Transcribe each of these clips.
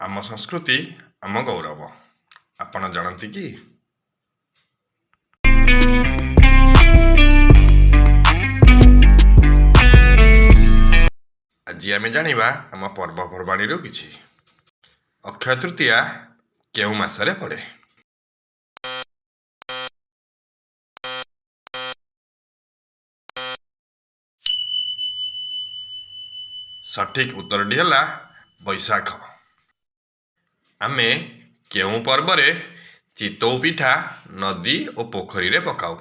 ଆମ ସଂସ୍କୃତି ଆମ ଗୌରବ। ଆପଣ ଜାଣନ୍ତି କି? ଆଜି ଆମେ ଜାଣିବା ଆମ ପର୍ବପର୍ବାଣୀରୁ କିଛି। ଅକ୍ଷୟ ତୃତୀୟା କେଉଁ ମାସରେ ପଡ଼େ? ସଠିକ୍ ଉତ୍ତରଟି ହେଲା ବୈଶାଖ। ଆମେ କେଉଁ ପର୍ବରେ ଚିତଉ ପିଠା ନଦୀ ଓ ପୋଖରୀରେ ପକାଉ?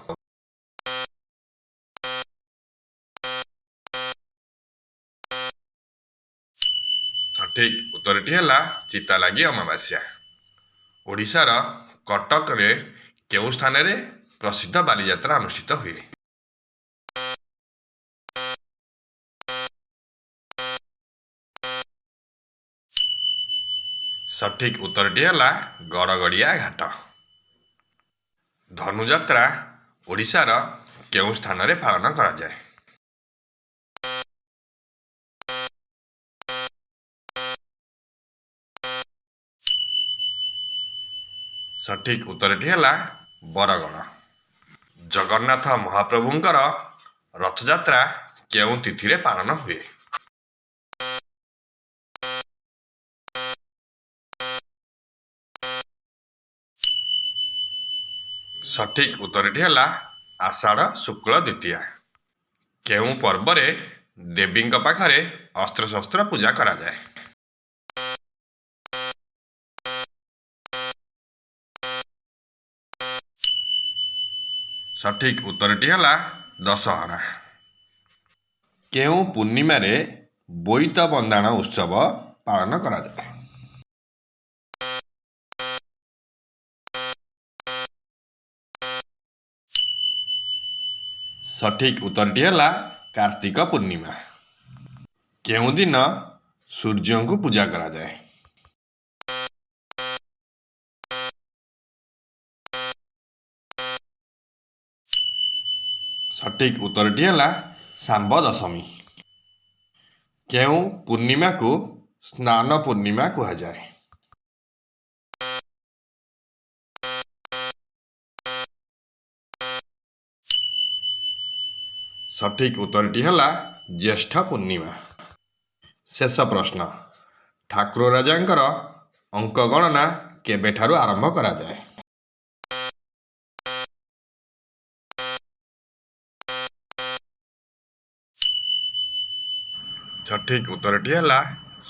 ସଠିକ୍ ଉତ୍ତରଟି ହେଲା ଚିତାଲାଗି ଅମାବାସ୍ୟା। ଓଡ଼ିଶାର କଟକରେ କେଉଁ ସ୍ଥାନରେ ପ୍ରସିଦ୍ଧ ବାଲିଯାତ୍ରା ଅନୁଷ୍ଠିତ ହୁଏ? ସଠିକ୍ ଉତ୍ତରଟି ହେଲା ଗଡ଼ଗଡ଼ିଆ ଘାଟ। ଧନୁଯାତ୍ରା ଓଡ଼ିଶାର କେଉଁ ସ୍ଥାନରେ ପାଳନ କରାଯାଏ? ସଠିକ୍ ଉତ୍ତରଟି ହେଲା ବରଗଡ଼। ଜଗନ୍ନାଥ ମହାପ୍ରଭୁଙ୍କର ରଥଯାତ୍ରା କେଉଁ ତିଥିରେ ପାଳନ ହୁଏ? ସଠିକ୍ ଉତ୍ତରଟି ହେଲା ଆଷାଢ଼ ଶୁକ୍ଳ ଦ୍ୱିତୀୟା। କେଉଁ ପର୍ବରେ ଦେବୀଙ୍କ ପାଖରେ ଅସ୍ତ୍ରଶସ୍ତ୍ର ପୂଜା କରାଯାଏ? ସଠିକ୍ ଉତ୍ତରଟି ହେଲା ଦଶହରା। କେଉଁ ପୂର୍ଣ୍ଣିମାରେ ବୋଇତ ବନ୍ଦାଣ ଉତ୍ସବ ପାଳନ କରାଯାଏ? ସଠିକ୍ ଉତ୍ତରଟି ହେଲା କାର୍ତ୍ତିକ ପୂର୍ଣ୍ଣିମା। କେଉଁ ଦିନ ସୂର୍ଯ୍ୟଙ୍କୁ ପୂଜା କରାଯାଏ? ସଠିକ୍ ଉତ୍ତରଟି ହେଲା ଶାମ୍ବ ଦଶମୀ। କେଉଁ ପୂର୍ଣ୍ଣିମାକୁ ସ୍ନାନ ପୂର୍ଣ୍ଣିମା କୁହାଯାଏ? ସଠିକ୍ ଉତ୍ତରଟି ହେଲା ଜ୍ୟେଷ୍ଠ ପୂର୍ଣ୍ଣିମା। ଶେଷ ପ୍ରଶ୍ନ। ଠାକୁର ରାଜାଙ୍କର ଅଙ୍କ ଗଣନା କେବେଠାରୁ ଆରମ୍ଭ କରାଯାଏ? ସଠିକ୍ ଉତ୍ତରଟି ହେଲା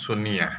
ସୁନିଆ।